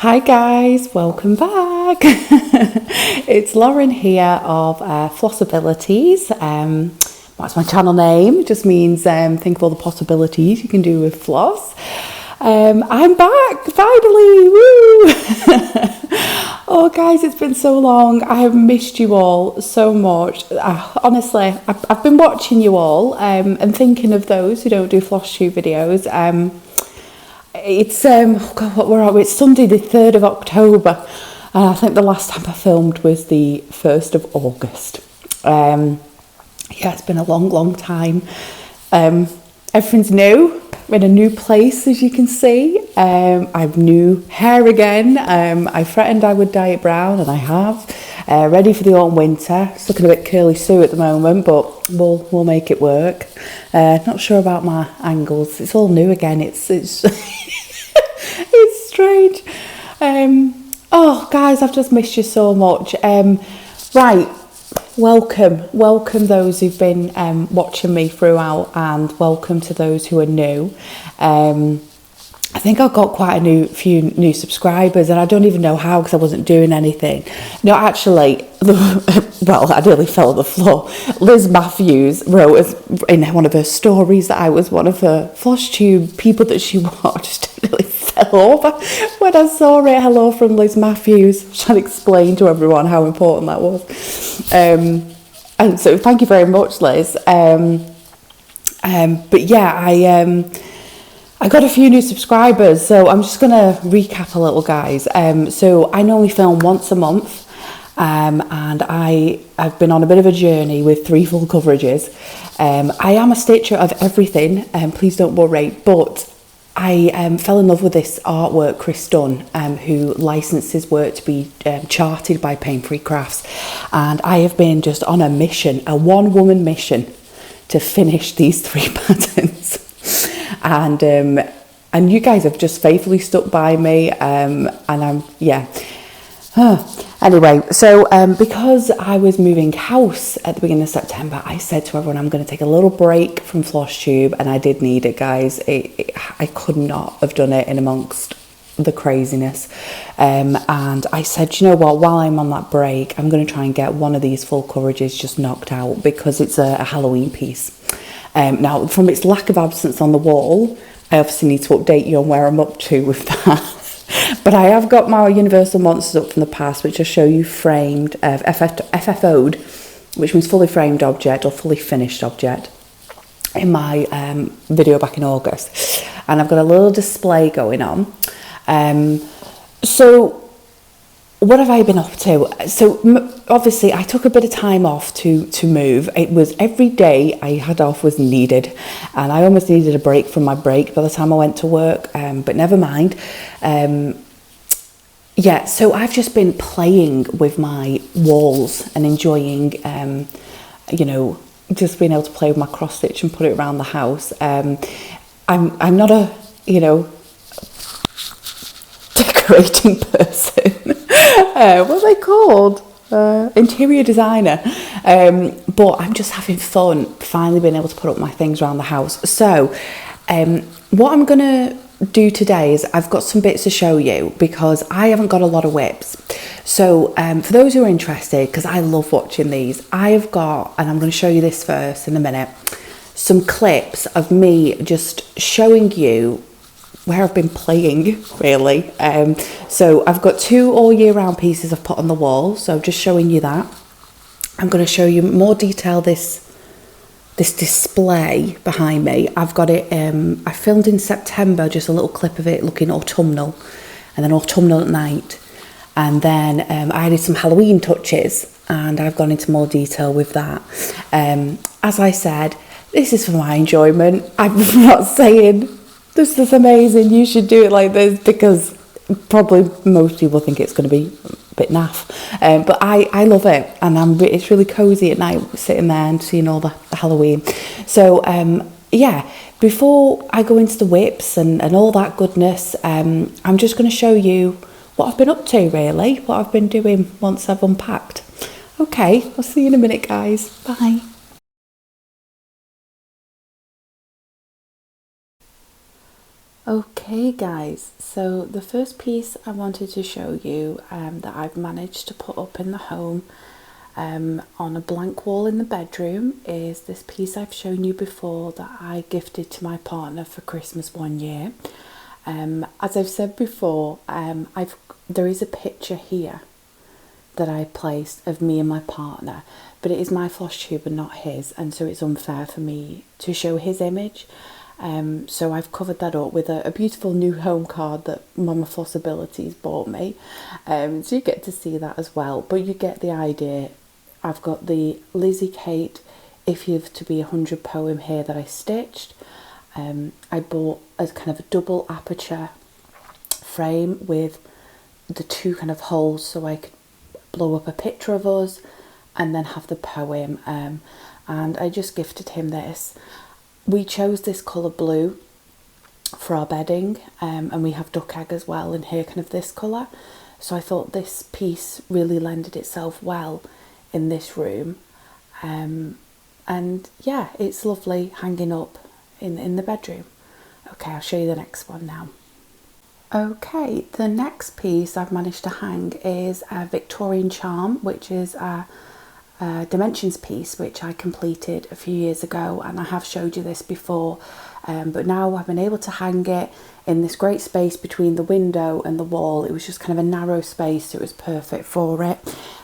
Hi guys, welcome back. It's Lauren here of Flossabilities. That's my channel name. It just means think of all the possibilities you can do with floss. I'm back finally. Woo! Oh guys, it's been so long. I have missed you all so much. Honestly, I've been watching you all and thinking of those who don't do Flosstube videos. It's oh God, what were we? It's Sunday the 3rd of October, and I think the last time I filmed was the 1st of August. Yeah, it's been a long time. Everything's new. I'm in a new place, as you can see. I've new hair again. I threatened I would dye it brown, and I have. Ready for the autumn winter. It's looking a bit curly Sue at the moment, but we'll make it work. Not sure about my angles. It's all new again. It's it's strange. Oh guys, I've just missed you so much. Right, welcome those who've been watching me throughout, and welcome to those who are new. I think I've got quite a few new subscribers, and I don't even know how because I wasn't doing anything. No, actually, well, I nearly fell on the floor. Liz Matthews wrote in one of her stories that I was one of her Flosstube people that she watched. I nearly fell over when I saw it. Hello from Liz Matthews. Trying to explain to everyone how important that was. And so thank you very much, Liz. But yeah, I got a few new subscribers, so I'm just going to recap a little, guys. So I normally film once a month, and I've been on a bit of a journey with 3 full coverages. I am a stitcher of everything, please don't worry, but I fell in love with this artwork Chris Dunn, who licenses work to be charted by Pain Free Crafts, and I have been just on a mission, a one-woman mission, to finish these 3 patterns. And you guys have just faithfully stuck by me, and I'm, yeah. Anyway, so because I was moving house at the beginning of September, I said to everyone I'm going to take a little break from Flosstube, and I did need it, guys. I could not have done it in amongst the craziness, and I said, you know what, while I'm on that break, I'm going to try and get one of these full coverages just knocked out, because it's a Halloween piece. Now, from its lack of absence on the wall, I obviously need to update you on where I'm up to with that. But I have got my Universal Monsters up from the past, which I'll show you framed, FFO'd, which means fully framed object or fully finished object, in my video back in August. And I've got a little display going on. So what have I been up to? So obviously I took a bit of time off to move. It was every day I had off was needed, and I almost needed a break from my break by the time I went to work, but never mind. Yeah, so I've just been playing with my walls and enjoying, you know, just being able to play with my cross stitch and put it around the house. I'm not a, you know, decorating person. What are they called? Interior designer. But I'm just having fun finally being able to put up my things around the house. So what I'm gonna do today is I've got some bits to show you, because I haven't got a lot of whips. So for those who are interested, because I love watching these, I have got, and I'm going to show you this first in a minute, some clips of me just showing you where I've been playing, really. So I've got 2 all year round pieces I've put on the wall, so I'm just showing you that. I'm going to show you more detail this display behind me. I've got it, I filmed in September, just a little clip of it looking autumnal, and then autumnal at night. And then I added some Halloween touches, and I've gone into more detail with that. As I said, this is for my enjoyment. I'm not saying this is amazing, you should do it like this, because probably most people think it's going to be a bit naff, but I love it, and it's really cozy at night sitting there and seeing all the Halloween. So yeah, before I go into the whips and all that goodness, I'm just going to show you what I've been up to, really, what I've been doing once I've unpacked. Okay, I'll see you in a minute, guys. Bye. Okay guys, so the first piece I wanted to show you that I've managed to put up in the home on a blank wall in the bedroom is this piece I've shown you before that I gifted to my partner for Christmas one year. As I've said before, there is a picture here that I placed of me and my partner, but it is my Flosstube and not his, and so it's unfair for me to show his image. So I've covered that up with a beautiful new home card that Mama Flossabilities bought me. So you get to see that as well, but you get the idea. I've got the Lizzie Kate If You've to Be 100 poem here that I stitched. I bought a kind of a double aperture frame with the two kind of holes so I could blow up a picture of us and then have the poem, and I just gifted him this. We chose this colour blue for our bedding, and we have duck egg as well in here, kind of this colour. So I thought this piece really lended itself well in this room. And yeah, it's lovely hanging up in the bedroom. Okay, I'll show you the next one now. Okay, the next piece I've managed to hang is a Victorian charm, which is a dimensions piece which I completed a few years ago, and I have showed you this before, but now I've been able to hang it in this great space between the window and the wall. It was just kind of a narrow space, so it was perfect for it.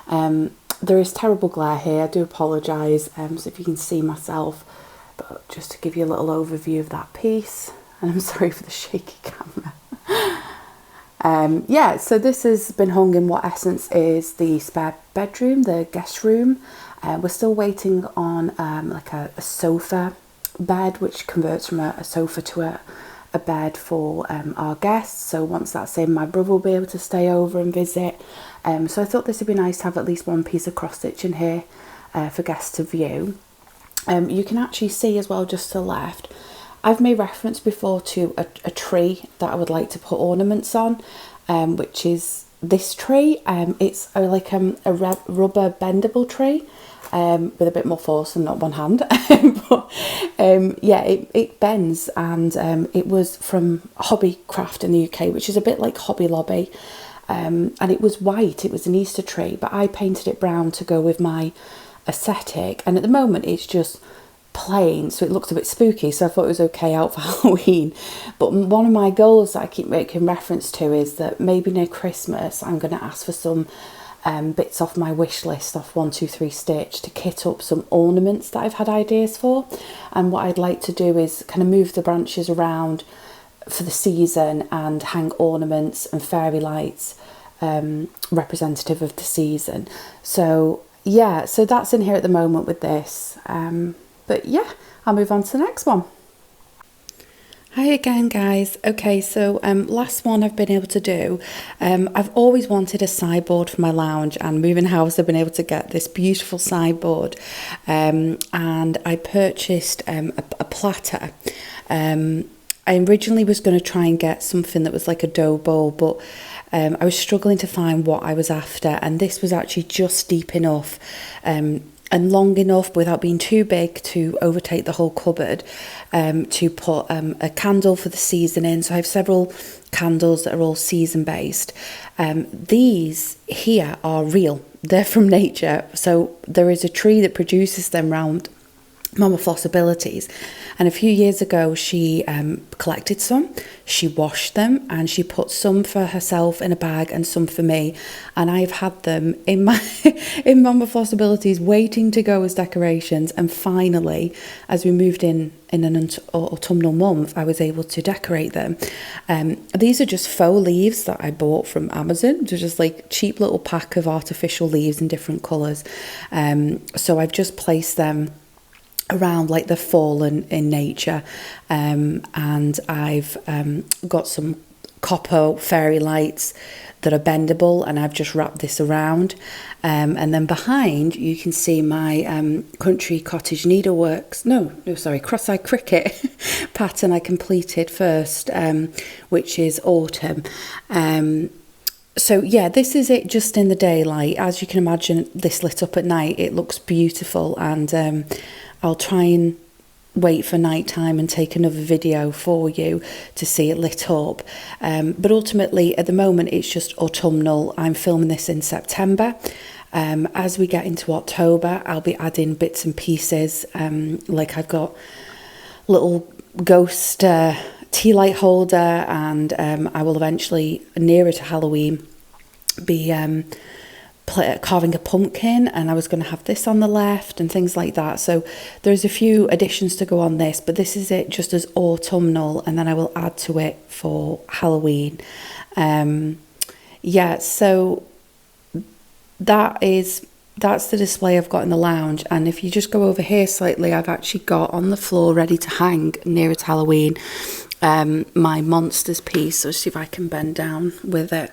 There is terrible glare here, I do apologise, so if you can see myself, but just to give you a little overview of that piece, and I'm sorry for the shaky camera. Yeah, so this has been hung in what essence is the spare bedroom, the guest room. We're still waiting on like a sofa bed, which converts from a sofa to a bed for our guests. So once that's in, my brother will be able to stay over and visit. So I thought this would be nice to have at least one piece of cross stitch in here for guests to view. You can actually see as well just to the left, I've made reference before to a tree that I would like to put ornaments on, which is this tree. It's like a rubber bendable tree with a bit more force and not one hand. But yeah, it bends, and it was from Hobbycraft in the UK, which is a bit like Hobby Lobby. And it was white, it was an Easter tree, but I painted it brown to go with my aesthetic, and at the moment it's just plain, so it looks a bit spooky, so I thought it was okay out for Halloween. But one of my goals that I keep making reference to is that maybe near Christmas I'm going to ask for some bits off my wish list off 123 Stitch to kit up some ornaments that I've had ideas for. And what I'd like to do is kind of move the branches around for the season and hang ornaments and fairy lights representative of the season. So yeah, so that's in here at the moment with this. But yeah, I'll move on to the next one. Hi again guys. Okay, so last one I've been able to do. I've always wanted a sideboard for my lounge, and moving house I've been able to get this beautiful sideboard, and I purchased a platter. I originally was going to try and get something that was like a dough bowl, but I was struggling to find what I was after, and this was actually just deep enough and long enough without being too big to overtake the whole cupboard, to put a candle for the season in. So I have several candles that are all season based. These here are real, they're from nature. So there is a tree that produces them round Mama Flossabilities, and a few years ago she collected some, she washed them, and she put some for herself in a bag and some for me, and I've had them in my in Mama Flossabilities waiting to go as decorations. And finally, as we moved in an autumnal month, I was able to decorate them. These are just faux leaves that I bought from Amazon. They're just like cheap little pack of artificial leaves in different colours. So I've just placed them around like the fallen in nature, and I've got some copper fairy lights that are bendable, and I've just wrapped this around, and then behind you can see my country cottage needleworks cross-eyed cricket pattern I completed first, which is autumn. So yeah, this is it just in the daylight. As you can imagine, this lit up at night, it looks beautiful, and I'll try and wait for night time and take another video for you to see it lit up. But ultimately, at the moment, it's just autumnal. I'm filming this in September. As we get into October, I'll be adding bits and pieces. Like I've got little ghost tea light holder, and I will eventually, nearer to Halloween, be carving a pumpkin, and I was going to have this on the left and things like that. So there's a few additions to go on this, but this is it just as autumnal, and then I will add to it for Halloween. Yeah, so that's the display I've got in the lounge. And if you just go over here slightly, I've actually got on the floor ready to hang nearer to Halloween my monsters piece. So see if I can bend down with it.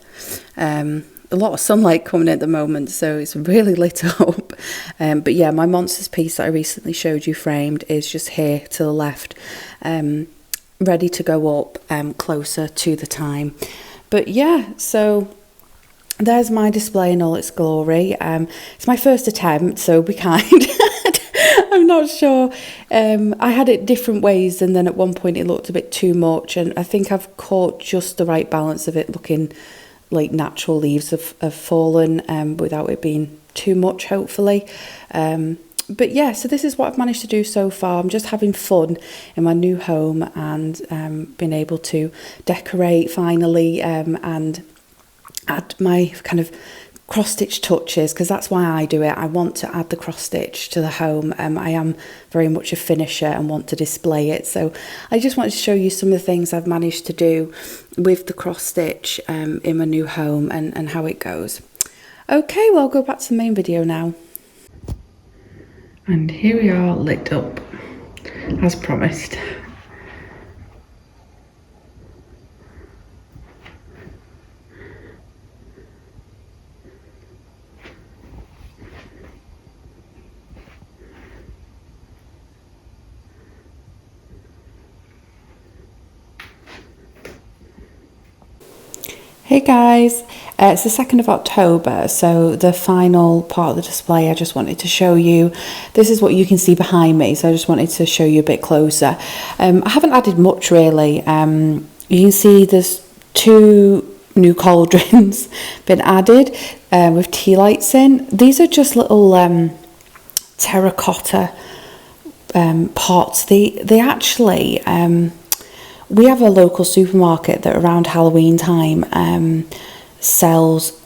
A lot of sunlight coming at the moment, so it's really lit up. But yeah, my monsters piece that I recently showed you framed is just here to the left, ready to go up closer to the time. But yeah, so there's my display in all its glory. It's my first attempt, so be kind. I'm not sure. I had it different ways, and then at one point it looked a bit too much, and I think I've caught just the right balance of it looking like natural leaves have fallen, without it being too much, hopefully. But yeah, so this is what I've managed to do so far. I'm just having fun in my new home, and being able to decorate finally, and add my kind of cross-stitch touches, because that's why I do it. I want to add the cross-stitch to the home. I am very much a finisher and want to display it. So I just wanted to show you some of the things I've managed to do with the cross-stitch in my new home, and how it goes. Okay, well, I'll go back to the main video now. And here we are, lit up, as promised. Hey guys, it's the 2nd of October, so the final part of the display I just wanted to show you. This is what you can see behind me, so I just wanted to show you a bit closer. I haven't added much really. You can see there's 2 new cauldrons been added with tea lights in. These are just little terracotta pots. They actually... we have a local supermarket that around Halloween time sells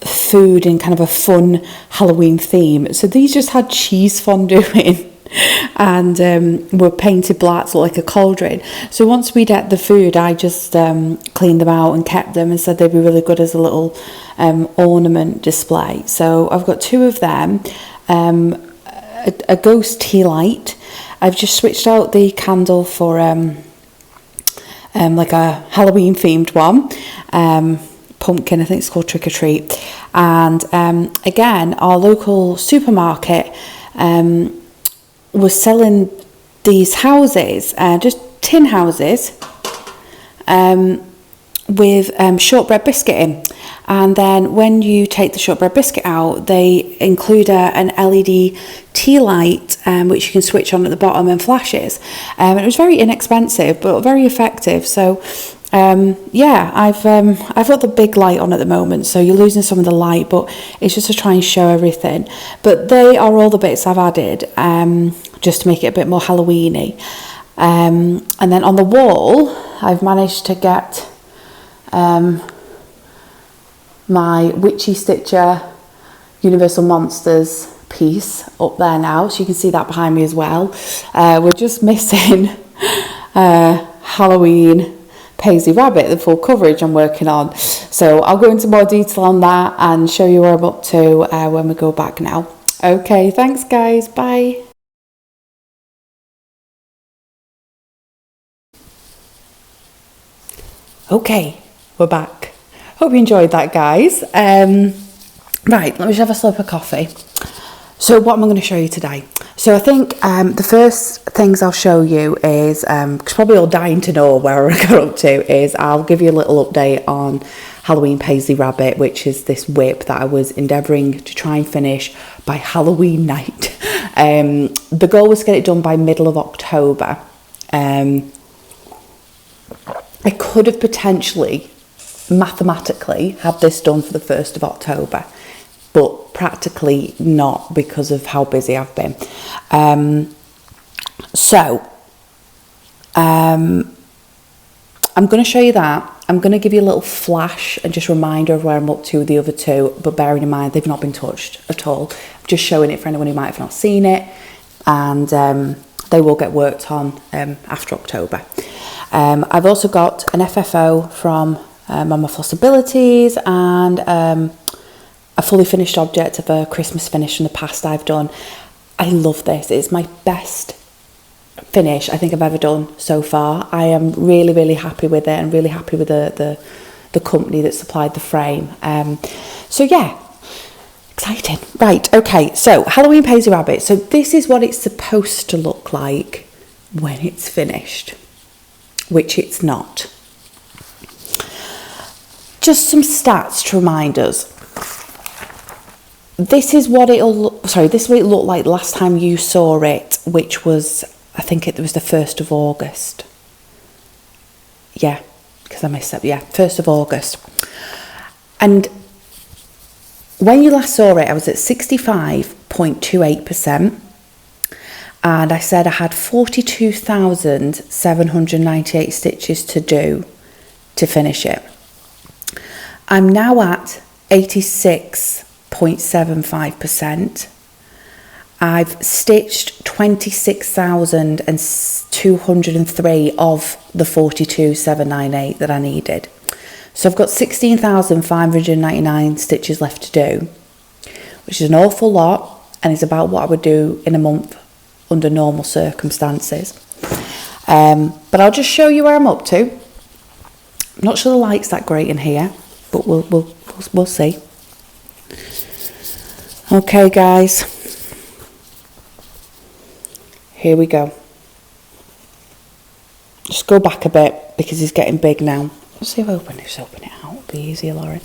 food in kind of a fun Halloween theme. So these just had cheese fondue in, and were painted black, so like a cauldron. So once we'd ate the food, I just cleaned them out and kept them, and said they'd be really good as a little ornament display. So I've got 2 of them, a ghost tea light. I've just switched out the candle for like a Halloween themed one, pumpkin, I think it's called Trick or Treat. And again, our local supermarket was selling these houses, just tin houses, with shortbread biscuit in. And then when you take the shortbread biscuit out, they include an LED tea light, which you can switch on at the bottom and flashes. It was very inexpensive, but very effective. So yeah, I've got the big light on at the moment, so you're losing some of the light, but it's just to try and show everything. But they are all the bits I've added, just to make it a bit more Halloween-y. And then on the wall, I've managed to get my Witchy Stitcher Universal Monsters piece up there now, so you can see that behind me as well. We're just missing Halloween Paisley Rabbit, the full coverage I'm working on. So I'll go into more detail on that and show you where I'm up to when we go back now. Okay, thanks guys, bye. Okay, we're back. Hope you enjoyed that, guys. Right, let me just have a slurp of coffee. So what am I going to show you today? So I think the first things I'll show you is, because probably all dying to know where I got up to, is I'll give you a little update on Halloween Paisley Rabbit, which is this whip that I was endeavouring to try and finish by Halloween night. The goal was to get it done by middle of October. I could have potentially, mathematically, had this done for the 1st of October, but practically not because of how busy I've been. I'm going to show you that. I'm going to give you a little flash and just reminder of where I'm up to with the other two, but bearing in mind they've not been touched at all. I'm just showing it for anyone who might have not seen it, and they will get worked on after October. I've also got an FFO from on my Flossabilities, and a fully finished object of a Christmas finish from the past I've done. I love this. It's my best finish I think I've ever done so far. I am really, really happy with it, and really happy with the company that supplied the frame. So yeah, exciting. Right, okay, so Halloween Paisley Rabbit. So this is what it's supposed to look like when it's finished, which it's not. Just some stats to remind us. This is what this is what it looked like last time you saw it, which was, I think it was the 1st of August. Yeah, because I missed that. Yeah, 1st of August. And when you last saw it, I was at 65.28%. And I said I had 42,798 stitches to do to finish it. I'm now at 86.75%. I've stitched 26,203 of the 42,798 that I needed. So I've got 16,599 stitches left to do, which is an awful lot, and it's about what I would do in a month under normal circumstances. But I'll just show you where I'm up to. I'm not sure the light's that great in here, but we'll see. Okay, guys. Here we go. Just go back a bit because he's getting big now. Let's see if I open it out. It'll be easier, Lauren.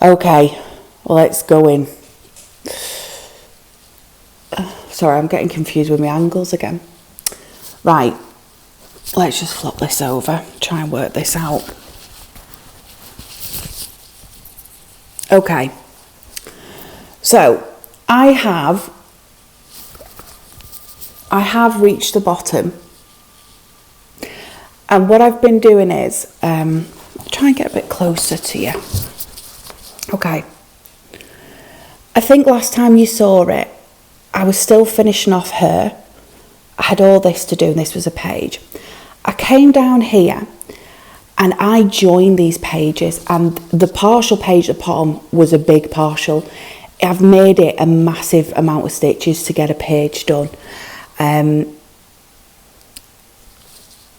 Okay, let's go in. Sorry, I'm getting confused with my angles again. Right, let's just flop this over, try and work this out. Okay, so I have reached the bottom, and what I've been doing is try and get a bit closer to you. Okay, I think last time you saw it, I was still finishing off her. I had all this to do, and this was a page. I came down here and I joined these pages, and the partial page at the bottom was a big partial. I've made it a massive amount of stitches to get a page done. And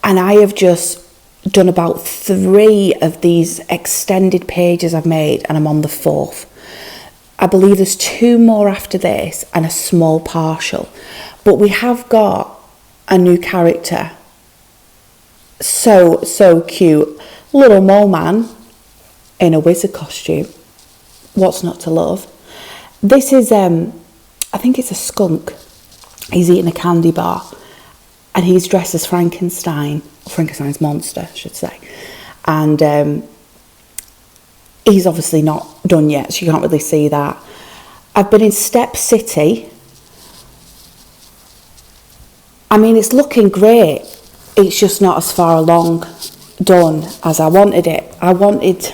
I have just done about 3 of these extended pages I've made, and I'm on the 4th. I believe there's 2 more after this and a small partial. But we have got a new character. So cute. Little mole man in a wizard costume. What's not to love? This is, I think it's a skunk. He's eating a candy bar. And he's dressed as Frankenstein. Frankenstein's monster, I should say. And he's obviously not done yet, so you can't really see that. I've been in Step City. I mean, it's looking great. It's just not as far along done as I wanted it. I wanted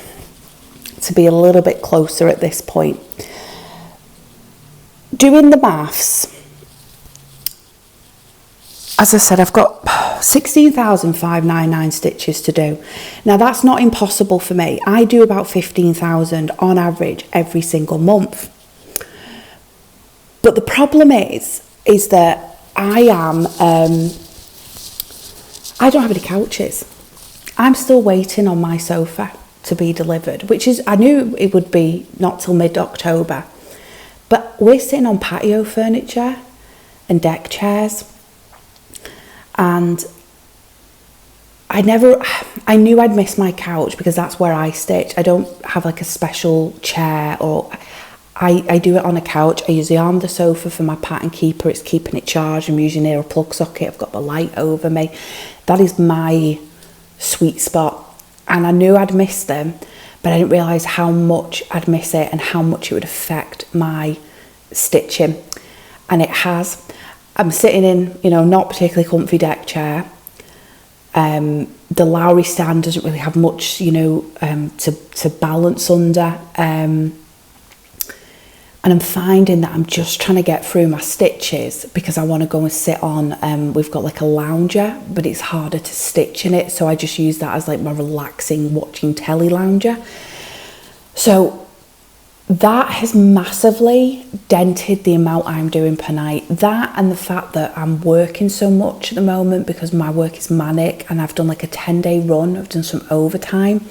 to be a little bit closer at this point. Doing the maths, as I said, I've got 16,599 stitches to do. Now, that's not impossible for me. I do about 15,000 on average every single month. But the problem is that I don't have any couches. I'm still waiting on my sofa to be delivered, which is, I knew it would be not till mid-October. But we're sitting on patio furniture and deck chairs. And I knew I'd miss my couch because that's where I stitch. I don't have like a special chair, or I do it on a couch. I use the arm of the sofa for my pattern keeper. It's keeping it charged. I'm using near a plug socket. I've got the light over me. That is my sweet spot. And I knew I'd miss them, but I didn't realise how much I'd miss it and how much it would affect my stitching. And it has. I'm sitting in, not particularly comfy deck chair. The Lowry stand doesn't really have much, to balance under. And I'm finding that I'm just trying to get through my stitches because I want to go and sit on, we've got like a lounger, but it's harder to stitch in it. So I just use that as like my relaxing watching telly lounger. So that has massively dented the amount I'm doing per night. That and the fact that I'm working so much at the moment because my work is manic and I've done like a 10-day run. I've done some overtime.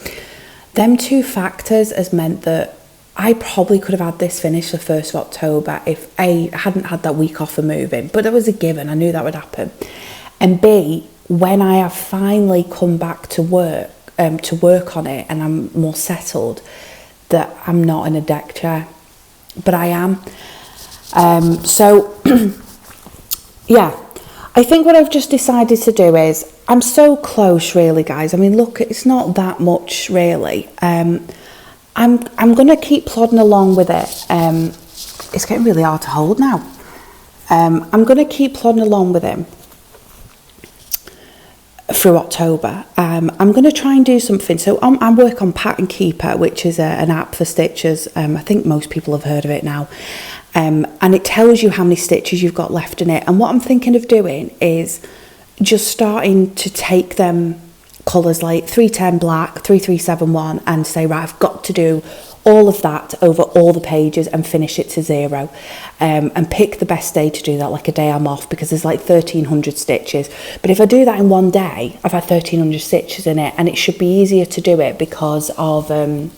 Them two factors has meant that I probably could have had this finished the 1st of October if A, I hadn't had that week off for moving, but it was a given. I knew that would happen. And B, when I have finally come back to work on it and I'm more settled, that I'm not in a deck chair, but I am. So yeah, I think what I've just decided to do is, I'm so close really, guys. I mean, look, it's not that much really. I'm going to keep plodding along with it. It's getting really hard to hold now. I'm going to keep plodding along with him through October. I'm going to try and do something. So I work on Pattern Keeper, which is an app for stitchers. I think most people have heard of it now. And it tells you how many stitches you've got left in it. And what I'm thinking of doing is just starting to take them colours like 310 black, 3371 and say, right, I've got to do all of that over all the pages and finish it to 0, and pick the best day to do that, like a day I'm off, because there's like 1300 stitches. But if I do that in one day, I've had 1300 stitches in it, and it should be easier to do it because of the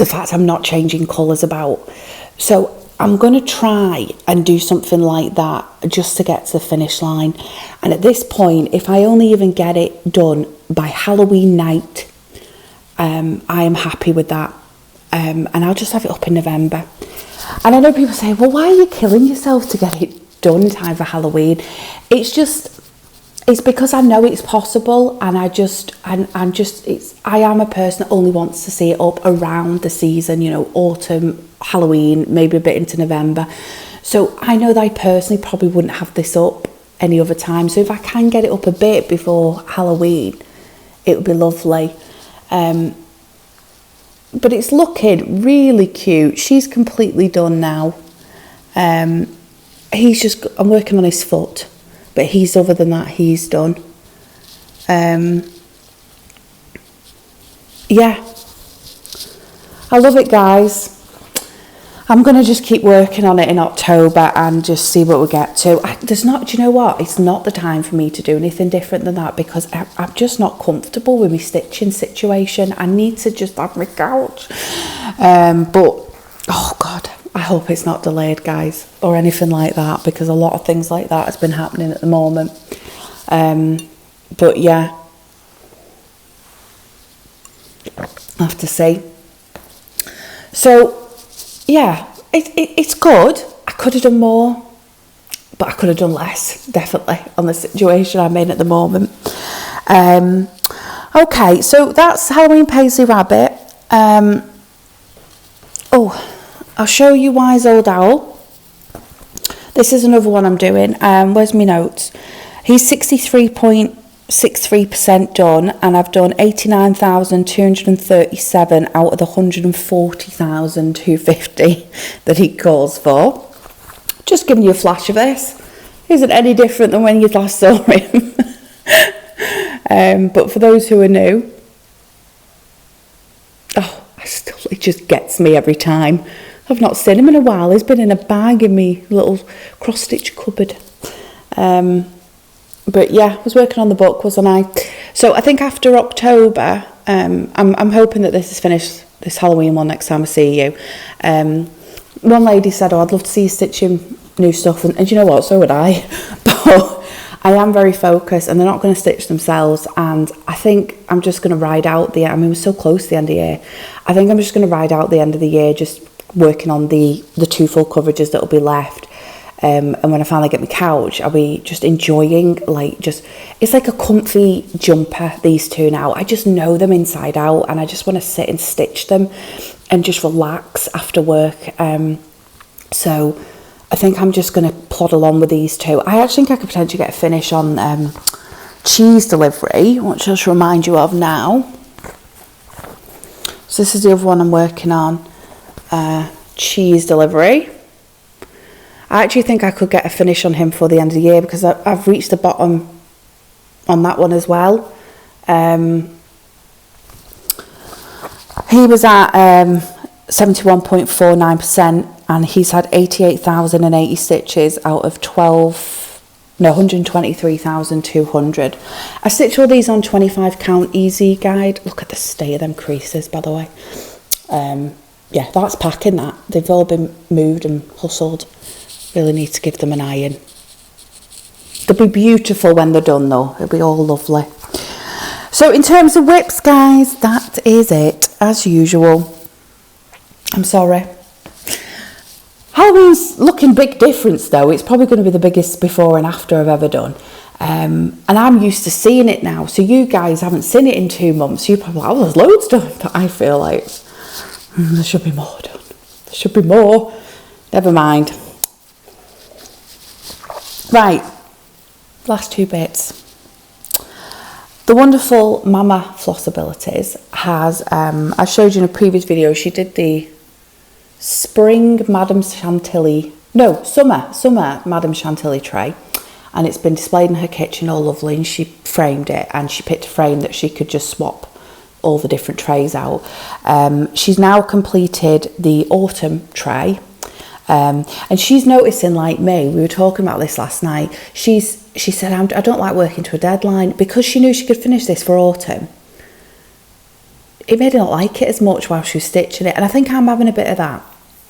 fact I'm not changing colours about. So I'm going to try and do something like that just to get to the finish line. And at this point, if I only even get it done by Halloween night, I am happy with that. And I'll just have it up in November. And I know people say, well, why are you killing yourself to get it done in time for Halloween? It's because I know it's possible, and I am a person that only wants to see it up around the season, autumn, Halloween, maybe a bit into November. So I know that I personally probably wouldn't have this up any other time. So if I can get it up a bit before Halloween, it would be lovely. But it's looking really cute. She's completely done now. I'm working on his foot. But other than that, he's done. Yeah. I love it, guys. I'm going to just keep working on it in October and just see what we get to. Do you know what? It's not the time for me to do anything different than that because I'm just not comfortable with my stitching situation. I need to just have my couch. But, oh God, I hope it's not delayed, guys, or anything like that, because a lot of things like that has been happening at the moment. But yeah, I have to see. So yeah, it's good. I could have done more, but I could have done less, definitely, on the situation I'm in at the moment. Okay, so that's Halloween Paisley Rabbit. I'll show you Wise Old Owl. This is another one I'm doing. Where's my notes? He's 63.63% done, and I've done 89,237 out of the 140,250 that he calls for. Just giving you a flash of this. Isn't any different than when you last saw him. But for those who are new, it just gets me every time. I've not seen him in a while. He's been in a bag in me little cross-stitch cupboard. But yeah, I was working on the book, wasn't I? So I think after October, I'm hoping that this is finished, this Halloween one, next time I see you. One lady said, I'd love to see you stitching new stuff. And you know what? So would I. But I am very focused, and they're not going to stitch themselves. And I think I'm just going to ride out we're so close to the end of the year. I think I'm just going to ride out the end of the year, just working on the 2 full coverages that will be left. And when I finally get my couch, I'll be just enjoying, like, it's like a comfy jumper, these 2 now. I just know them inside out, and I just want to sit and stitch them and just relax after work. So I think I'm just going to plod along with these 2. I actually think I could potentially get a finish on cheese delivery, which I'll just remind you of now. So this is the other one I'm working on, cheese delivery. I actually think I could get a finish on him for the end of the year, because I've reached the bottom on that one as well. He was at 71.49%, and he's had 88,080 stitches out of 123,200. I stitch all these on 25 count easy guide. Look at the state of them creases, by the way. Yeah, that's packing that. They've all been moved and hustled. Really need to give them an iron. They'll be beautiful when they're done though. It'll be all lovely. So in terms of whips, guys, that is it as usual. I'm sorry. Halloween's looking big difference though. It's probably going to be the biggest before and after I've ever done. And I'm used to seeing it now. So you guys haven't seen it in 2 months. You're probably like, oh, there's loads done. But I feel like there should be more done. There should be more. Never mind. Right, last 2 bits. The wonderful Mama Flossabilities has, I showed you in a previous video, she did the summer Madame Chantilly tray, and it's been displayed in her kitchen all lovely, and she framed it, and she picked a frame that she could just swap all the different trays out. She's now completed the autumn tray. And she's noticing, like me, we were talking about this last night, she said, I don't like working to a deadline, because she knew she could finish this for autumn. It made her not like it as much while she was stitching it, and I think I'm having a bit of that,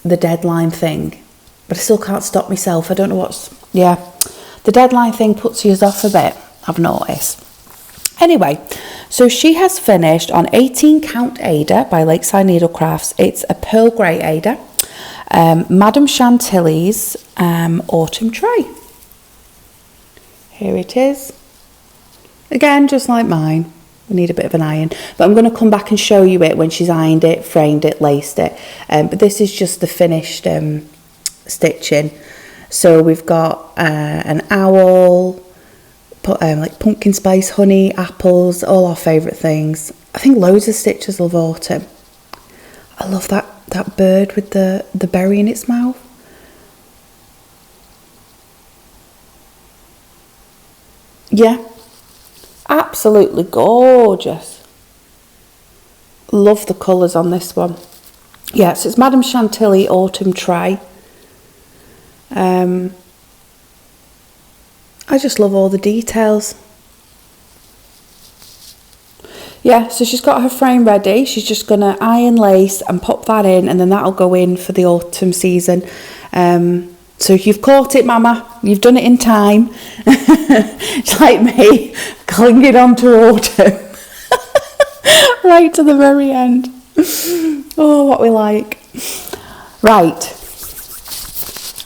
the deadline thing, but I still can't stop myself. I don't know the deadline thing puts you off a bit, I've noticed. Anyway, so she has finished on 18 count Ada by Lakeside Needlecrafts. It's a pearl grey Ada. Madame Chantilly's autumn tray. Here it is. Again, just like mine. We need a bit of an iron. But I'm going to come back and show you it when she's ironed it, framed it, laced it. But this is just the finished stitching. So we've got an owl, like pumpkin spice, honey, apples, all our favourite things. I think loads of stitchers love autumn. I love that bird with the berry in its mouth. Yeah, absolutely gorgeous. Love the colours on this one. Yeah, so it's Madame Chantilly autumn tray. I just love all the details. Yeah, so she's got her frame ready. She's just going to iron, lace and pop that in, and then that'll go in for the autumn season. So you've caught it, Mama. You've done it in time. It's like me clinging on to autumn right to the very end. Oh, what we like. Right.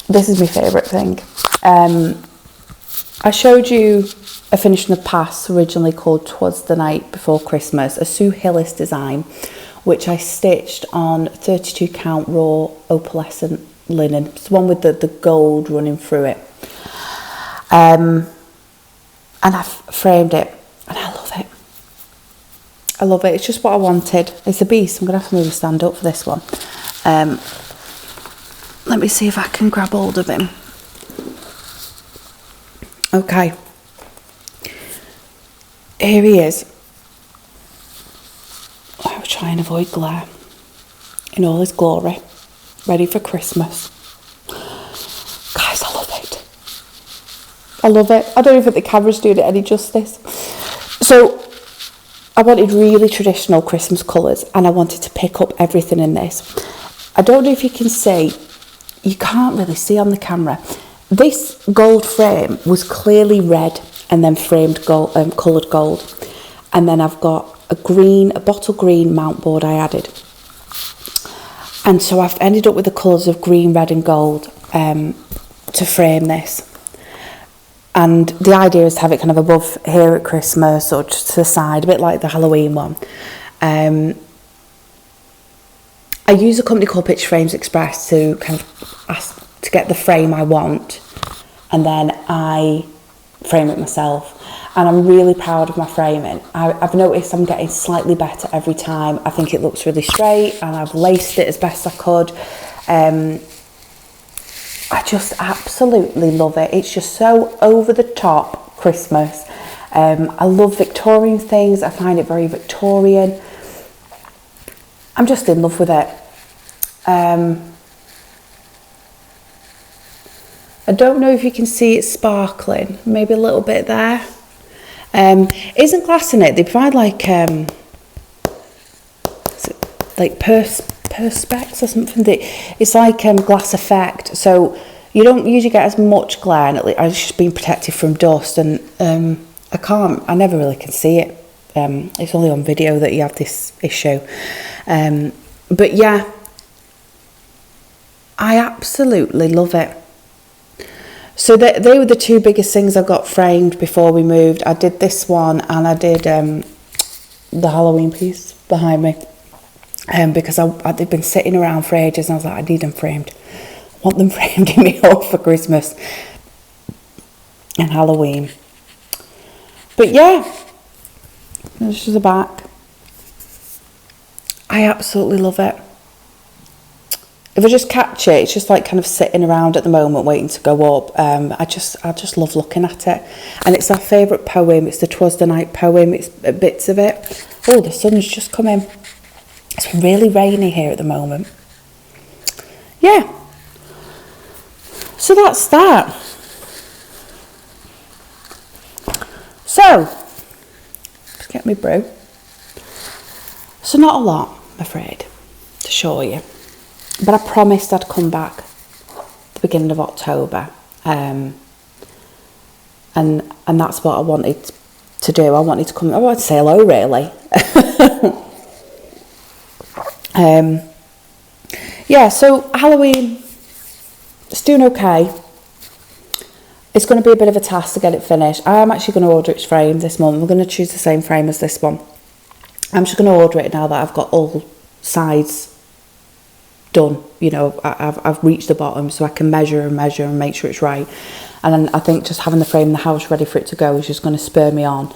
This is my favourite thing. I showed you a finish in the past, originally called "'Twas the Night Before Christmas," a Sue Hillis design, which I stitched on 32 count raw opalescent linen. It's the one with the gold running through it. And I've framed it, and I love it. I love it. It's just what I wanted. It's a beast. I'm going to have to move a stand up for this one. Let me see if I can grab hold of him. Okay. Here he is. I will try and avoid glare. In all his glory. Ready for Christmas. Guys, I love it. I love it. I don't even think the camera's doing it any justice. So, I wanted really traditional Christmas colours, and I wanted to pick up everything in this. I don't know if you can see. You can't really see on the camera. This gold frame was clearly red and then framed gold, coloured gold. And then I've got a bottle green mount board I added. And so I've ended up with the colours of green, red and gold to frame this. And the idea is to have it kind of above here at Christmas or just to the side, a bit like the Halloween one. I use a company called Picture Frames Express to kind of ask to get the frame I want, and then I frame it myself. And I'm really proud of my framing. I've noticed I'm getting slightly better every time. I think it looks really straight, and I've laced it as best I could. I just absolutely love it. It's just so over the top Christmas. I love Victorian things. I find it very Victorian. I'm just in love with it. I don't know if you can see it sparkling, maybe a little bit there. Isn't glass in it? They provide like perspex or something. It's like glass effect, so you don't usually get as much glare, and it's just being protected from dust. And I never really can see it. It's only on video that you have this issue. But yeah, I absolutely love it. So they were the two biggest things I got framed before we moved. I did this one, and I did the Halloween piece behind me, because they'd been sitting around for ages, and I was like, I need them framed. I want them framed in my home for Christmas and Halloween. But yeah, this is the back. I absolutely love it. If I just catch it, it's just like kind of sitting around at the moment waiting to go up. I just love looking at it. And it's our favourite poem. It's the 'Twas the Night poem. It's bits of it. Oh, the sun's just come in. It's really rainy here at the moment. Yeah. So that's that. So, let's get my brew. So not a lot, I'm afraid, to show you. But I promised I'd come back at the beginning of October. And that's what I wanted to do. I wanted to say hello, really. Yeah, so Halloween, it's doing okay. It's going to be a bit of a task to get it finished. I am actually going to order its frame this month. We're going to choose the same frame as this one. I'm just going to order it now that I've got all sides done. You know, I've reached the bottom, so I can measure and make sure it's right. And then I think just having the frame in the house ready for it to go is just going to spur me on.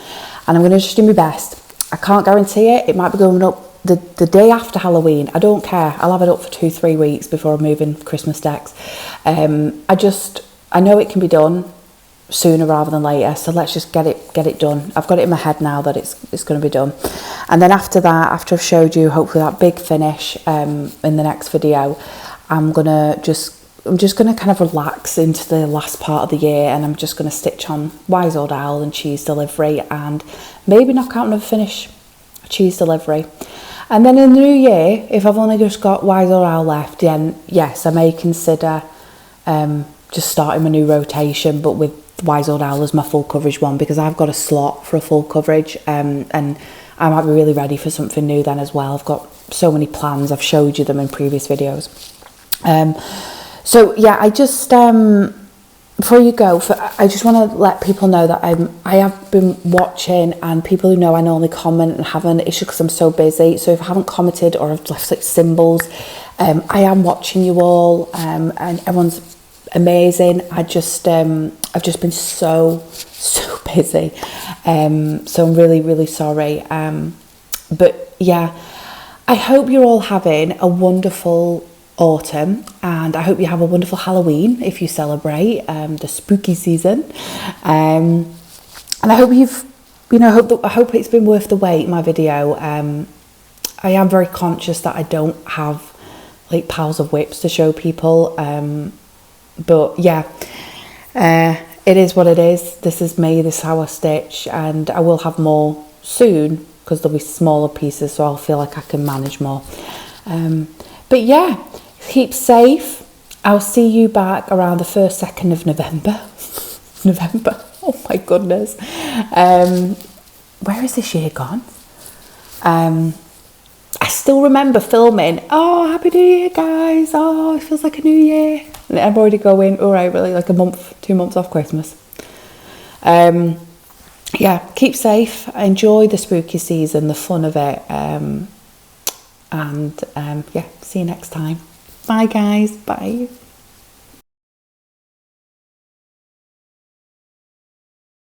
And I'm going to just do my best. I can't guarantee it. It might be going up the day after Halloween. I don't care. I'll have it up for 2-3 weeks before I move in Christmas decks. I know it can be done sooner rather than later, so let's just get it done. I've got it in my head now that it's going to be done. And then after that, after I've showed you hopefully that big finish in the next video, I'm just gonna kind of relax into the last part of the year, and I'm just gonna stitch on Wise Old Owl and Cheese Delivery, and maybe knock out another finish Cheese Delivery. And then in the new year, if I've only just got Wise Old Owl left, then yes, I may consider just starting my new rotation, but with Wise Old Owl as my full coverage one, because I've got a slot for a full coverage, and I might be really ready for something new then as well. I've got so many plans. I've showed you them in previous videos. So yeah, I just before you go, I just want to let people know that I have been watching, and people who know I normally comment and haven't. It's just because I'm so busy. So if I haven't commented or I've left like symbols, I am watching you all, and everyone's amazing. I've just been so busy, so I'm really sorry. But yeah, I hope you're all having a wonderful autumn, and I hope you have a wonderful Halloween if you celebrate the spooky season, and I hope I hope it's been worth the wait, my video. I am very conscious that I don't have like piles of whips to show people, but yeah, it is what it is. This is me, this is how I stitch, and I will have more soon because there'll be smaller pieces, so I'll feel like I can manage more. But yeah, keep safe. I'll see you back around the 1st, 2nd of November. November, oh my goodness. Where is this year gone? I still still remember filming, oh, Happy New Year, guys. Oh, it feels like a new year. And I'm already going, all right, really, like a month, 2 months off Christmas. Yeah, keep safe. Enjoy the spooky season, the fun of it. Yeah, see you next time. Bye, guys. Bye.